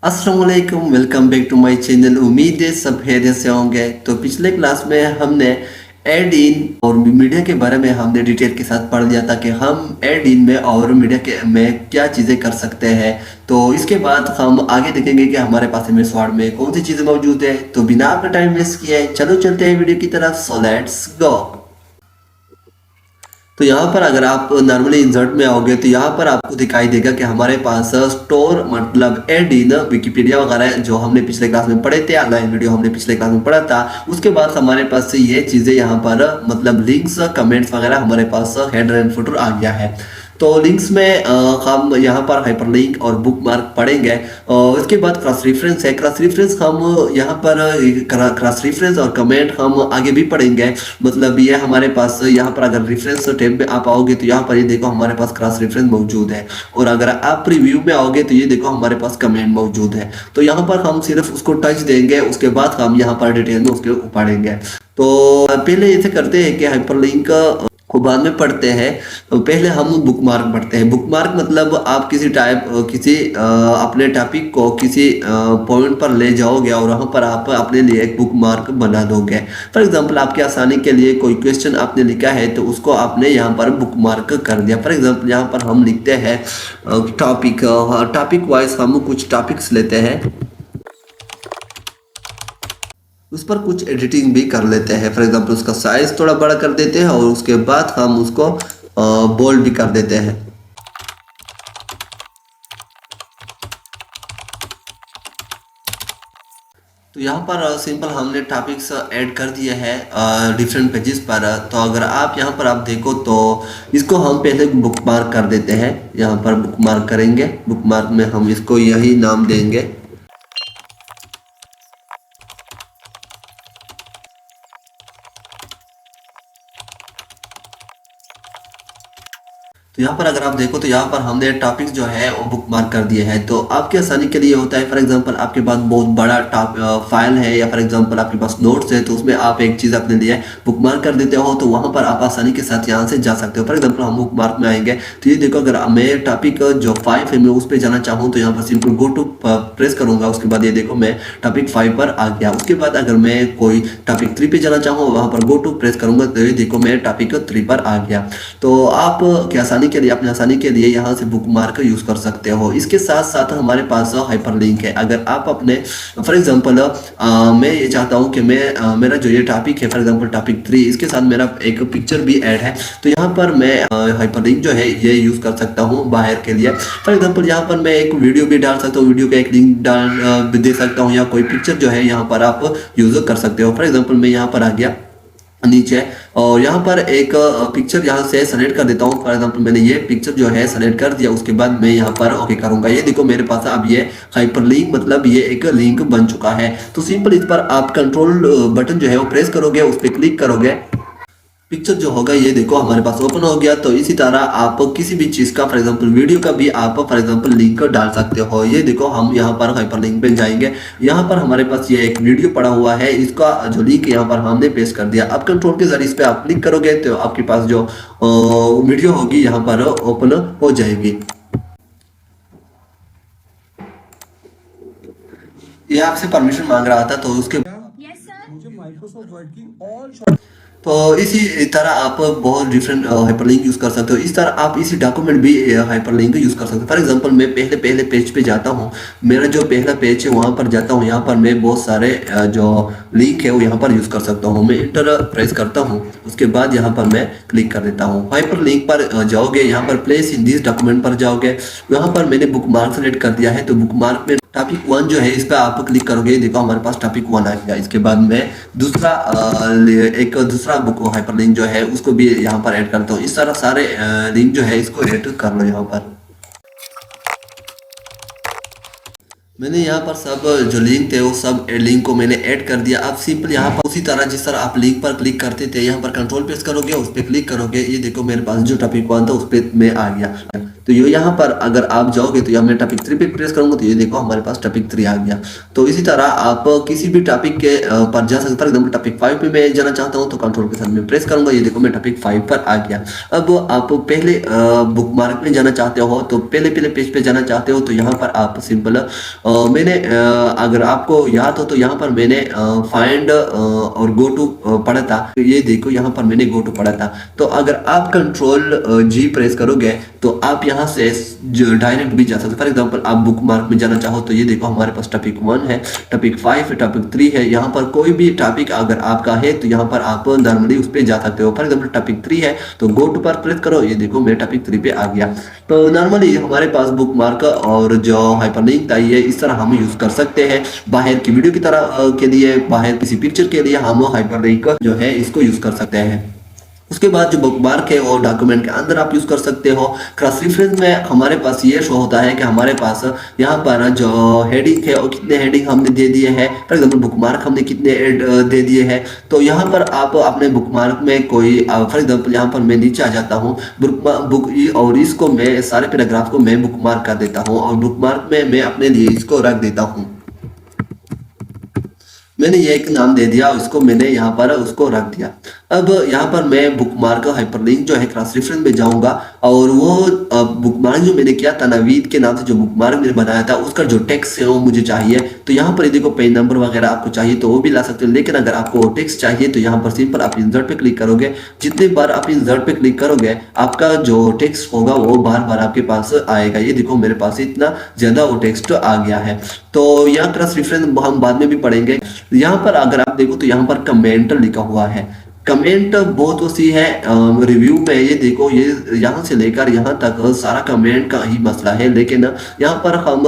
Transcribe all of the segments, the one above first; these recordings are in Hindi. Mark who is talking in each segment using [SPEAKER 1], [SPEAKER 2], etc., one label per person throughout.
[SPEAKER 1] अस्सलाम वालेकुम, welcome back to my channel. उम्मीद है सब खैरियत से होंगे। तो पिछले क्लास में हमने एड इन और मीडिया के बारे में हमने डिटेल के साथ पढ़ लिया था कि हम एड इन में और मीडिया के में क्या चीज़ें कर सकते हैं। तो इसके बाद हम आगे देखेंगे कि हमारे पास एमएस वर्ड में कौन सी चीज़ें मौजूद है। तो बिना आपका टाइम वेस्ट किए चलो चलते हैं वीडियो की तरफ। So let's go. तो यहाँ पर अगर आप नॉर्मली इंसर्ट में आओगे तो यहाँ पर आपको दिखाई देगा कि हमारे पास स्टोर मतलब एड इन विकिपीडिया वगैरह जो हमने पिछले क्लास में पढ़े थे, ऑनलाइन वीडियो हमने पिछले क्लास में पढ़ा था। उसके बाद हमारे पास ये चीज़ें यहाँ पर मतलब लिंक्स कमेंट्स वगैरह हमारे पास हेडर एंड फुटर आ गया है। तो लिंक्स में हम यहाँ पर हाइपरलिंक और बुक मार्क पढ़ेंगे। इसके बाद क्रॉस रेफरेंस है। क्रॉस रेफरेंस हम यहाँ पर क्रॉस रेफरेंस और कमेंट हम आगे भी पढ़ेंगे। मतलब ये हमारे पास यहाँ पर अगर रेफरेंस टैब में आप आओगे तो यहाँ पर ये देखो हमारे पास क्रॉस रेफरेंस मौजूद है। और अगर आप रिव्यू में आओगे तो ये देखो हमारे पास कमेंट मौजूद है। तो यहाँ पर हम सिर्फ उसको टच देंगे, उसके बाद हम यहाँ पर डिटेल में उसके पढ़ेंगे। तो पहले ऐसे करते हैं कि हाइपरलिंक को बाद में पढ़ते हैं। तो पहले हम बुक मार्क पढ़ते हैं। बुक मार्क मतलब आप किसी अपने टॉपिक को किसी पॉइंट पर ले जाओगे और वहाँ पर आप अपने लिए एक बुक मार्क बना दोगे। फॉर एग्जांपल आपकी आसानी के लिए कोई क्वेश्चन आपने लिखा है तो उसको आपने यहाँ पर बुक मार्क कर दिया। फॉर एग्जांपल यहाँ पर हम लिखते हैं टॉपिक वाइज हम कुछ टॉपिक्स लेते हैं, उस पर कुछ एडिटिंग भी कर लेते हैं। फॉर एग्जांपल उसका साइज थोड़ा बड़ा कर देते हैं और उसके बाद हम उसको बोल्ड भी कर देते हैं। तो यहाँ पर सिंपल हमने टॉपिक्स ऐड कर दिए हैं डिफरेंट पेजेस पर। तो अगर आप यहाँ पर आप देखो तो इसको हम पहले बुक मार्क कर देते हैं। यहाँ पर बुक मार्क करेंगे। बुक मार्क में हम इसको यही नाम देंगे। तो यहाँ पर अगर आप देखो तो यहाँ पर हमने टॉपिक्स जो है वो बुक मार्क कर दिए हैं। तो आपकी आसानी के लिए होता है, फॉर एग्जांपल आपके पास बहुत बड़ा फाइल है या फॉर एग्जांपल आपके पास नोट्स है तो उसमें आप एक चीज़ अपने लिए बुक मार्क कर देते हो तो वहाँ पर आप आसानी के साथ यहाँ से जा सकते हो। फॉर एग्जाम्पल हम बुक मार्क में आएंगे तो ये देखो अगर मैं टॉपिक जो 5 है मैं उस पर जाना चाहूँ तो यहाँ पर सिंपल गो टू प्रेस करूँगा। उसके बाद ये देखो मैं टॉपिक 5 पर आ गया। उसके बाद अगर मैं कोई टॉपिक 3 पे जाना चाहूँ वहाँ पर गो टू प्रेस करूँगा तो ये देखो मैं टॉपिक 3 पर आ गया। तो आप क्या अपनी आसानी के लिए यहाँ से बुक मार्क यूज कर सकते हो। इसके साथ साथ हमारे पास हाइपरलिंक है। अगर आप अपने फॉर एग्जांपल मैं ये चाहता हूँ कि मेरा जो ये टॉपिक है फॉर एग्जांपल टॉपिक 3 इसके साथ मेरा एक पिक्चर भी ऐड है तो यहाँ पर मैं हाइपरलिंक जो है ये यूज कर सकता हूँ बाहर के लिए। फॉर एग्जांपल यहाँ पर मैं एक वीडियो भी डाल सकता हूँ, वीडियो का एक लिंक डाल दे सकता हूँ या कोई पिक्चर जो है यहाँ पर आप यूज कर सकते हो। फॉर एग्जाम्पल मैं यहाँ पर आ गया नीचे और यहाँ पर एक पिक्चर यहाँ से सेलेक्ट कर देता हूँ। फॉर एग्जांपल मैंने ये पिक्चर जो है सेलेक्ट कर दिया। उसके बाद मैं यहाँ पर ओके करूँगा। ये देखो मेरे पास अब ये हाइपरलिंक मतलब ये एक लिंक बन चुका है। तो सिंपल इस पर आप कंट्रोल बटन जो है वो प्रेस करोगे, उस पर क्लिक करोगे, पिक्चर जो होगा ये देखो हमारे पास ओपन हो गया। तो इसी तरह आप किसी भी चीज़ का फॉर एग्जांपल वीडियो का भी आप फॉर एग्जांपल लिंक डाल सकते हो। ये देखो हम यहाँ पर हाइपरलिंक पे जाएंगे। यहाँ पर हमारे पास ये एक वीडियो पड़ा हुआ है, इसका जो लिंक यहाँ पर हमने पेस्ट कर दिया। अब कंट्रोल के जरिए इस पर आप क्लिक करोगे तो आपके पास जो वीडियो होगी यहाँ पर ओपन हो जाएगी। ये आपसे परमिशन मांग रहा था तो उसके तो इसी तरह आप बहुत डिफरेंट हाइपरलिंक यूज कर सकते हो। इस तरह आप इसी डॉक्यूमेंट भी हाइपरलिंक यूज कर सकते हो। फॉर एग्जांपल मैं पहले पेज पे जाता हूँ, मेरा जो पहला पेज है वहाँ पर जाता हूँ। यहाँ पर मैं बहुत सारे जो लिंक है वो यहाँ पर यूज कर सकता हूँ। मैं इंटर प्रेस करता हूँ, उसके बाद यहाँ पर मैं क्लिक कर देता हूँ। हाइपरलिंक पर जाओगे, यहाँ पर प्लेस इन दिस डॉक्यूमेंट पर जाओगे। यहाँ पर मैंने बुक मार्क सेलेक्ट कर दिया है तो बुक मार्क में टॉपिक 1 जो है इस पर आप क्लिक करोगे, देखो हमारे पास टॉपिक 1 आ गया। इसके बाद मैं दूसरा बुक हाइपरलिंक जो है उसको भी यहाँ पर ऐड करता हूँ। इस तरह सारे लिंक जो है इसको ऐड कर लो। यहाँ पर मैंने यहाँ पर सब जो लिंक थे वो सब लिंक को मैंने ऐड कर दिया। अब सिंपल यहाँ पर उसी तरह जिस तरह आप लिंक पर क्लिक करते थे यहाँ पर कंट्रोल प्रेस करोगे, उस पर क्लिक करोगे, ये देखो मेरे पास जो टॉपिक 1 था उस पर मैं आ गया। तो ये यहाँ पर अगर आप जाओगे तो यहाँ मैं टॉपिक 3 पे प्रेस करूंगा तो ये देखो हमारे पास टॉपिक 3 आ गया। तो इसी तरह आप किसी भी टॉपिक के पर जा सकते। फॉर एग्जाम्पल टॉपिक 5 पे मैं जाना चाहता हूँ तो कंट्रोल के साथ मैं प्रेस करूंगा, ये देखो मैं टॉपिक 5 पर आ गया। अब आप पहले बुक मार्क में जाना चाहते हो तो पहले पेज पे जाना चाहते हो तो यहाँ पर आप सिंपल मैंने अगर आपको याद हो तो यहाँ पर मैंने फाइंड और गो टू पढ़ा था। तो ये देखो यहाँ पर मैंने गो टू पढ़ा था। तो अगर आप कंट्रोल जी प्रेस करोगे तो आप यहाँ से डायरेक्ट भी जा सकते हो। फॉर एग्जांपल आप बुक मार्क में जाना चाहो तो ये देखो हमारे पास टॉपिक 1 है, टॉपिक 5 है, टॉपिक 3 है। यहाँ पर कोई भी टॉपिक अगर आपका है तो यहाँ पर आप नॉर्मली उस पर जा सकते हो। फॉर एग्जांपल टॉपिक 3 है तो गो टू पर प्रेस करो, ये देखो मैं टॉपिक 3 पे आ गया। तो नॉर्मली हमारे पास बुक मार्क और जो हाइपरलिंक था ये इस तरह हम यूज कर सकते हैं। बाहर की वीडियो की तरह के लिए, बाहर किसी पिक्चर के लिए हम हाइपरलिंक जो है इसको यूज कर सकते हैं। उसके बाद जो बुकमार्क है वो डॉक्यूमेंट के अंदर आप यूज कर सकते हो। क्रॉस रेफरेंस में हमारे पास ये शो होता है कि हमारे पास यहाँ पर जो हेडिंग है और कितने हेडिंग हमने दे दिए हैं। फॉर एग्जांपल बुकमार्क हमने कितने दे दिए हैं। तो यहाँ पर आप अपने बुकमार्क में कोई फॉर एग्जांपल यहाँ पर मैं नीचे आ जाता हूँ बुक और इसको मैं सारे पैराग्राफ को मैं बुकमार्क कर देता हूँ और बुकमार्क में मैं अपने लिए इसको रख देता हूँ। मैंने ये एक नाम दे दिया, इसको मैंने यहाँ पर उसको रख दिया। अब यहाँ पर मैं बुकमार्क हाइपरलिंक जो है क्रॉस रेफरेंस में जाऊंगा और वो बुकमार्क जो मैंने किया था नवीद के नाम से जो बुकमार्क मैंने बनाया था उसका जो टेक्स्ट है वो मुझे चाहिए। तो यहाँ पर देखो पेज नंबर वगैरह आपको चाहिए तो वो भी ला सकते हो, लेकिन अगर आपको टेक्स्ट चाहिए तो यहाँ पर सिंपल आप इंसर्ट पे क्लिक करोगे। जितने बार आप इंसर्ट पे क्लिक करोगे आपका जो टेक्स्ट होगा वो बार बार आपके पास आएगा। ये देखो मेरे पास इतना ज्यादा वो टेक्स्ट आ गया है। तो यहाँ क्रॉस रेफरेंस हम बाद में भी पढ़ेंगे। यहाँ पर अगर आप देखो तो यहाँ पर कमेंट लिखा हुआ है। कमेंट बहुत सी है रिव्यू में, ये देखो ये यहाँ से लेकर यहाँ तक सारा कमेंट का ही मसला है, लेकिन यहाँ पर हम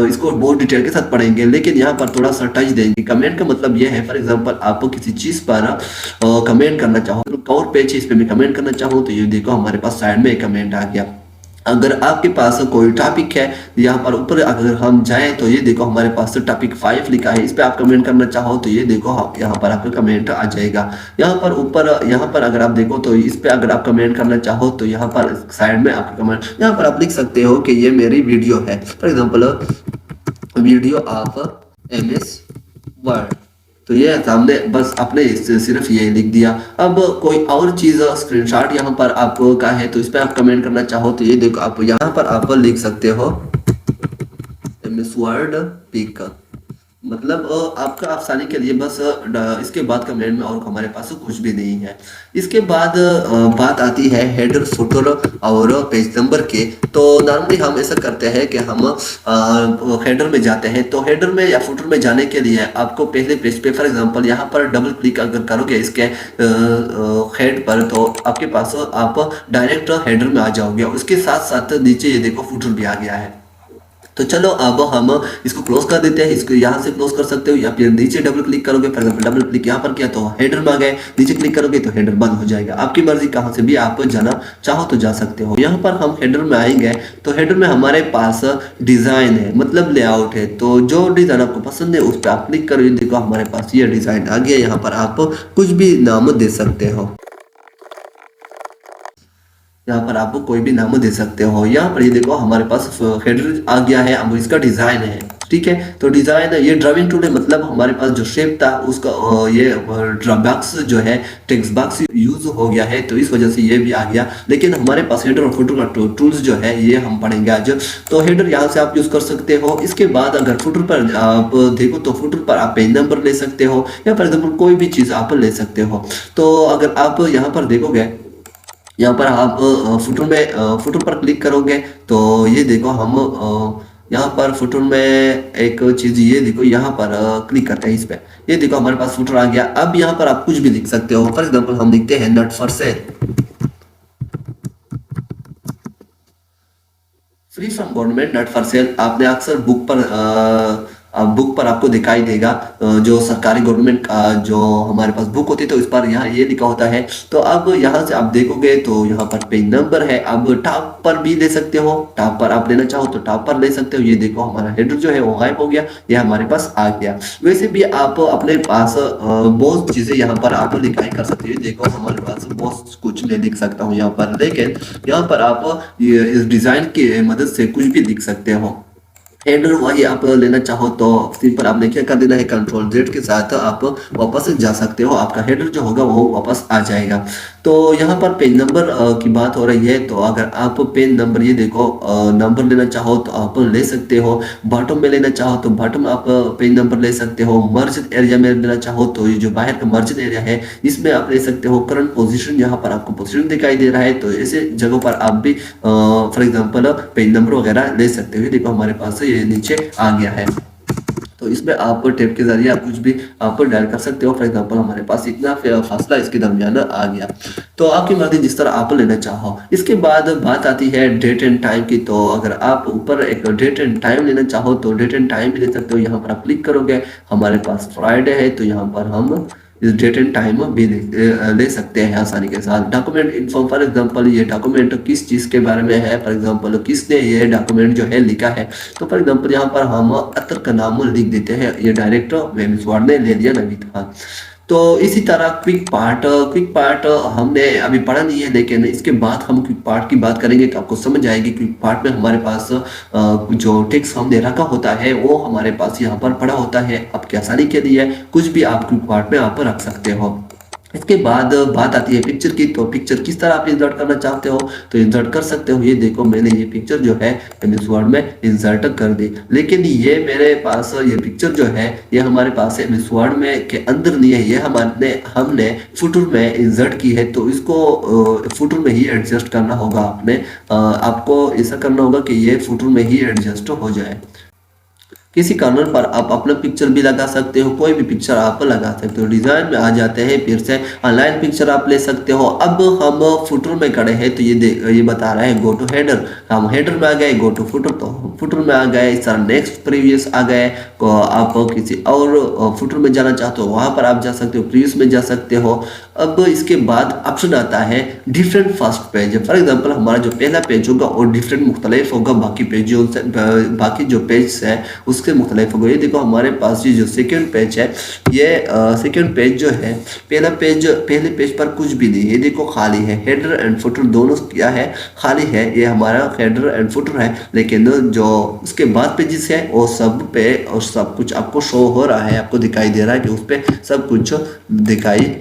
[SPEAKER 1] इसको बहुत डिटेल के साथ पढ़ेंगे। लेकिन यहाँ पर थोड़ा सा टच देंगे। कमेंट का मतलब ये है फॉर एग्जांपल आप किसी चीज पर कमेंट करना चाहो, और पेज इस पे मैं कमेंट करना चाहूँ तो ये देखो हमारे पास साइड में एक कमेंट आ गया। अगर आपके पास कोई टॉपिक है यहाँ पर ऊपर अगर हम जाएं तो ये देखो हमारे पास टॉपिक 5 लिखा है, इस पे आप कमेंट करना चाहो तो ये देखो यहाँ पर आपका कमेंट आ जाएगा। यहाँ पर ऊपर यहाँ पर अगर आप देखो तो इस पे अगर आप कमेंट करना चाहो तो यहाँ पर साइड में आपका कमेंट यहाँ पर आप लिख सकते हो कि ये मेरी वीडियो है। For example video of MS word, तो ये सामने बस आपने सिर्फ ये लिख दिया। अब कोई और चीज स्क्रीनशॉट यहाँ पर आपको का है तो इस पर आप कमेंट करना चाहो तो ये देखो आप यहाँ पर आप लिख सकते हो MS वर्ड पिक, मतलब आपका आसानी के लिए बस इसके बाद कमेंट में और हमारे पास कुछ भी नहीं है। इसके बाद बात आती है हेडर फुटर और पेज नंबर के। तो नॉर्मली हम ऐसा करते हैं कि हम हेडर में जाते हैं। तो हेडर में या फुटर में जाने के लिए आपको पहले पेज पे फॉर एग्जांपल यहाँ पर डबल क्लिक अगर करोगे इसके हेड पर तो आपके पास आप डायरेक्ट हेडर में आ जाओगे। उसके साथ साथ नीचे ये देखो फुटर भी आ गया है। तो चलो अब हम इसको क्लोज कर देते हैं। इसको यहाँ से क्लोज कर सकते हो या फिर नीचे डबल क्लिक करोगे। फॉर एग्जांपल डबल क्लिक यहाँ पर किया तो हेडर में आ गए, नीचे क्लिक करोगे तो हेडर बंद हो जाएगा। आपकी मर्जी कहाँ से भी आप जाना चाहो तो जा सकते हो। यहाँ पर हम हेडर में आएंगे तो हेडर में हमारे पास डिजाइन है, मतलब लेआउट है। तो जो डिजाइन आपको पसंद है उस पर आप क्लिक करो। देखो हमारे पास ये डिजाइन आ गया। यहाँ पर आप कुछ भी नाम दे सकते हो, यहाँ पर आप कोई भी नाम दे सकते हो। यहाँ पर ये देखो हमारे पास हेडर आ गया है। अब इसका डिजाइन है, ठीक है। तो डिजाइन ये ड्राइविंग टूल है, मतलब हमारे पास जो शेप था उसका ये बॉक्स जो है टेक्स्ट बॉक्स यूज हो गया है तो इस वजह से ये भी आ गया। लेकिन हमारे पास हेडर और फुटर का टूल्स जो है ये हम पढ़ेंगे आज। तो हेडर यहाँ से आप यूज कर सकते हो। इसके बाद अगर फुटर पर आप देखो तो फुटर पर आप पेज नंबर ले सकते हो या फॉर एग्जाम्पल कोई भी चीज आप ले सकते हो। तो अगर आप यहाँ पर देखोगे, यहाँ पर आप फुटर पर क्लिक करोगे तो ये देखो हम यहाँ पर फुटर में एक चीज ये देखो यहाँ पर क्लिक करते हैं इस पे, ये देखो हमारे पास फुटर आ गया। अब यहाँ पर आप कुछ भी लिख सकते हो। फॉर एग्जांपल हम लिखते हैं not for sale, free from government, not for sale. आपने अक्सर बुक पर आपको दिखाई देगा जो सरकारी गवर्नमेंट का जो हमारे पास बुक होती है तो इस पर यहाँ ये लिखा होता है। तो अब यहाँ से आप देखोगे तो यहाँ पर पेज नंबर है। अब टॉप पर भी ले सकते हो, टॉप पर आप लेना चाहो तो टॉप पर ले सकते हो। ये देखो हमारा हेडर जो है वो गायब हो गया, ये हमारे पास आ गया। वैसे भी आप अपने पास बहुत चीजें यहाँ पर आप लिखाई कर सकते हो। देखो हमारे पास बहुत कुछ मैं लिख सकता हूँ यहाँ पर, लेकिन यहाँ पर आप इस डिजाइन की मदद से कुछ भी लिख सकते हो। हेडर वही आप लेना चाहो तो सिंपल आपने क्या कर देना है, कंट्रोल Z के साथ आप वापस जा सकते हो। आपका हेडर जो होगा वो वापस आ जाएगा। तो यहाँ पर पेज नंबर की बात हो रही है, तो अगर आप पेज नंबर ये देखो नंबर लेना चाहो तो आप ले सकते हो, बॉटम में लेना चाहो तो बॉटम आप पेज नंबर ले सकते हो, मर्ज एरिया में लेना चाहो तो ये जो बाहर का मर्ज एरिया है इसमें आप ले सकते हो, करंट पोजीशन यहाँ पर आपको पोजीशन दिखाई दे रहा है तो ऐसे जगहों पर आप भी फॉर एग्जांपल पेज नंबर वगैरह ले सकते हो। देखो हमारे पास ये नीचे आ गया है, तो इसमें आप टेप के जरिए आप कुछ भी आप डायल कर सकते हो। फॉर एग्जांपल हमारे पास इतना फासला इसके दरमियान आ गया, तो आपकी मर्जी जिस तरह आप लेना चाहो। इसके बाद बात आती है डेट एंड टाइम की, तो अगर आप ऊपर एक डेट एंड टाइम लेना चाहो तो डेट एंड टाइम भी ले सकते हो। यहाँ पर आप क्लिक करोगे, हमारे पास फ्राइडे है तो यहाँ पर हम इस डेट एंड टाइम भी ले सकते हैं आसानी के साथ। डॉक्यूमेंट इन्फॉर्म, फॉर एग्जांपल ये डॉक्यूमेंट किस चीज़ के बारे में है, फॉर एग्जांपल किसने ये डॉक्यूमेंट जो है लिखा है, तो फॉर एग्जांपल यहाँ पर हम अतर का नाम लिख देते हैं, ये डायरेक्ट वेमिसवाड़ ने ले लिया नवीद खान। तो इसी तरह क्विक पार्ट हमने अभी पढ़ा नहीं है, लेकिन इसके बाद हम क्विक पार्ट की बात करेंगे तो आपको समझ आएगी। क्विक पार्ट में हमारे पास जो टेक्स्ट हमने रखा होता है वो हमारे पास यहाँ पर पड़ा होता है। आपकी आसानी के लिए कुछ भी आप क्विक पार्ट में आप रख सकते हो। इसके बाद बात आती है पिक्चर की, तो पिक्चर किस तरह आप इंसर्ट करना चाहते हो तो इंसर्ट कर सकते हो। ये देखो मैंने ये पिक्चर जो है एमएस वर्ड में इंसर्ट कर दी, लेकिन ये मेरे पास ये पिक्चर जो है ये हमारे पास एमएस वर्ड में के अंदर नहीं है, ये हमने फुटर में इंसर्ट की है, तो इसको फुटर में ही एडजस्ट करना होगा। आपको ऐसा करना होगा कि ये फुटर में ही एडजस्ट हो जाए। किसी कारण पर आप अपना पिक्चर भी लगा सकते हो, कोई भी पिक्चर आप लगा सकते हो। डिजाइन में आ जाते हैं, फिर से ऑनलाइन पिक्चर आप ले सकते हो। अब हम फुटर में खड़े हैं तो ये बता रहा है गो टू हेडर, हम हेडर में आ गए, गो टू फुटर तो फुटर में आ गए। इस तरह नेक्स्ट प्रीवियस आ गए, आप किसी और फुटर में जाना चाहते हो वहां पर आप जा सकते हो, प्रीवियस में जा सकते हो। अब इसके बाद ऑप्शन आता है different first page. For example हमारा जो पहला पेज होगा और डिफरेंट मुख्तलिफ होगा बाकी पेजों से, बाकी जो पेज है उसके मुख्तलिफ होगा। ये देखो हमारे पास ये जो सेकंड पेज है, ये सेकंड पेज जो है, पहले पेज पर कुछ भी नहीं है, ये देखो खाली है। हेडर एंड फुटर दोनों क्या है, खाली है। ये हमारा हेडर एंड फुटर है, लेकिन जो उसके बाद पेजेस है वो सब पे और सब कुछ आपको शो हो रहा है, आपको दिखाई दे रहा है कि उस पर सब कुछ दिखाई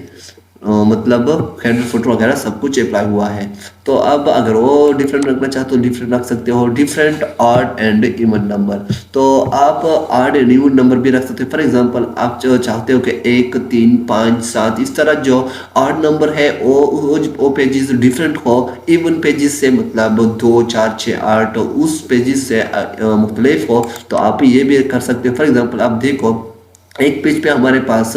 [SPEAKER 1] मतलब हेडर फुटर वगैरह सब कुछ अप्लाई हुआ है। तो अब अगर वो डिफरेंट रखना चाहते हो डिफरेंट रख सकते हो। Different odd and even number, तो आप ऑड एंड इवन नंबर भी रख सकते हो। फॉर एग्जांपल आप जो चाहते हो कि 1 3 5 7 इस तरह जो ऑड नंबर है वो पेजेस डिफरेंट हो इवन पेजेस से, मतलब 2 4 6 8 उस पेजेस से मुख्तलिफ हो, तो आप ये भी कर सकते हो। फॉर एग्जांपल आप देखो एक पेज पे हमारे पास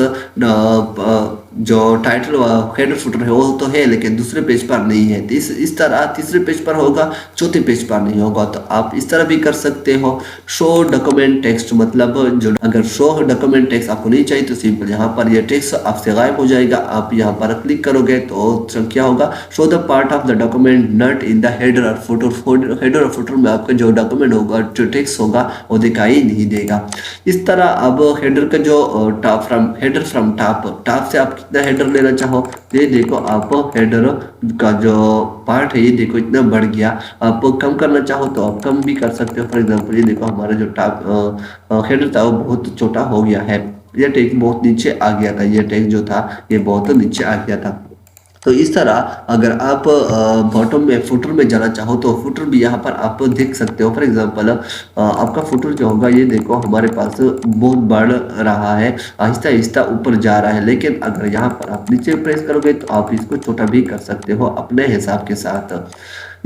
[SPEAKER 1] जो टाइटल हेडर फुटर है वो तो है, लेकिन दूसरे पेज पर नहीं है। तो इस तरह तीसरे पेज पर होगा, चौथे पेज पर नहीं होगा, तो आप इस तरह भी कर सकते हो। शो डॉक्यूमेंट टेक्स्ट, मतलब जो अगर शो डॉक्यूमेंट टेक्स्ट आपको नहीं चाहिए तो सिंपल यहाँ पर ये टेक्स्ट आपसे गायब हो जाएगा। आप यहाँ पर क्लिक करोगे तो क्या होगा, show the part of the document not in the header और फुटर। हेडर और फुटर में आपका जो डॉक्यूमेंट होगा, जो टेक्स्ट होगा वो दिखाई नहीं देगा। इस तरह अब हेडर का जो हेडर फ्रॉम टॉप से आप कितना हेडर लेना चाहो, ये देखो आप हेडर का जो पार्ट है ये देखो इतना बढ़ गया। आप कम करना चाहो तो आप कम भी कर सकते हो। फॉर एग्जांपल ये देखो हमारा जो टॉप हेडर था वो बहुत छोटा हो गया है, ये टेक्स्ट बहुत नीचे आ गया था, ये टेक्स्ट जो था ये बहुत नीचे आ गया था। तो इस तरह अगर आप बॉटम में फुटर में जाना चाहो तो फुटर भी यहाँ पर आप देख सकते हो। फॉर एग्जांपल आपका फुटर जो होगा ये देखो हमारे पास बहुत बढ़ रहा है, आहिस्ता आहिस्ता ऊपर जा रहा है, लेकिन अगर यहाँ पर आप नीचे प्रेस करोगे तो आप इसको छोटा भी कर सकते हो अपने हिसाब के साथ।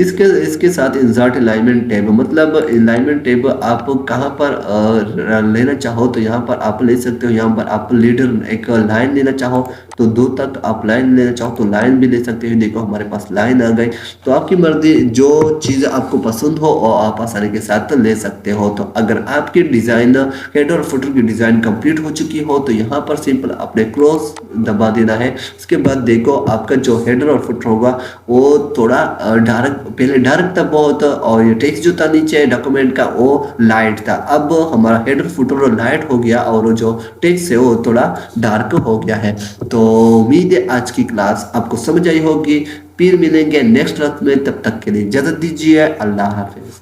[SPEAKER 1] इसके साथ इंसर्ट अलाइनमेंट टैब, मतलब अलाइनमेंट टैब आप कहाँ पर लेना चाहो तो यहाँ पर आप ले सकते हो। यहाँ पर आप लीडर एक लाइन लेना चाहो तो 2 तक आप लाइन लेना चाहो तो लाइन भी ले सकते हो। देखो हमारे पास लाइन आ गई, तो आपकी मर्जी जो चीज़ आपको पसंद हो और आप आसानी के साथ ले सकते हो। तो अगर आपकी डिज़ाइन हेडर और फुटर की डिज़ाइन कंप्लीट हो चुकी हो तो यहाँ पर सिंपल अपने क्लोज दबा देना है। उसके बाद देखो आपका जो हेडर और फुटर होगा वो थोड़ा डार्क, पहले डार्क था बहुत, और ये टेक्स्ट जो था नीचे डॉक्यूमेंट का वो लाइट था। अब हमारा हेडर फुटर लाइट हो गया और जो टेक्स्ट है वो थोड़ा डार्क हो गया है। तो उम्मीद है आज की क्लास आपको समझ आई होगी। फिर मिलेंगे नेक्स्ट क्लास में, तब तक के लिए इजाजत दीजिए। अल्लाह हाफिज।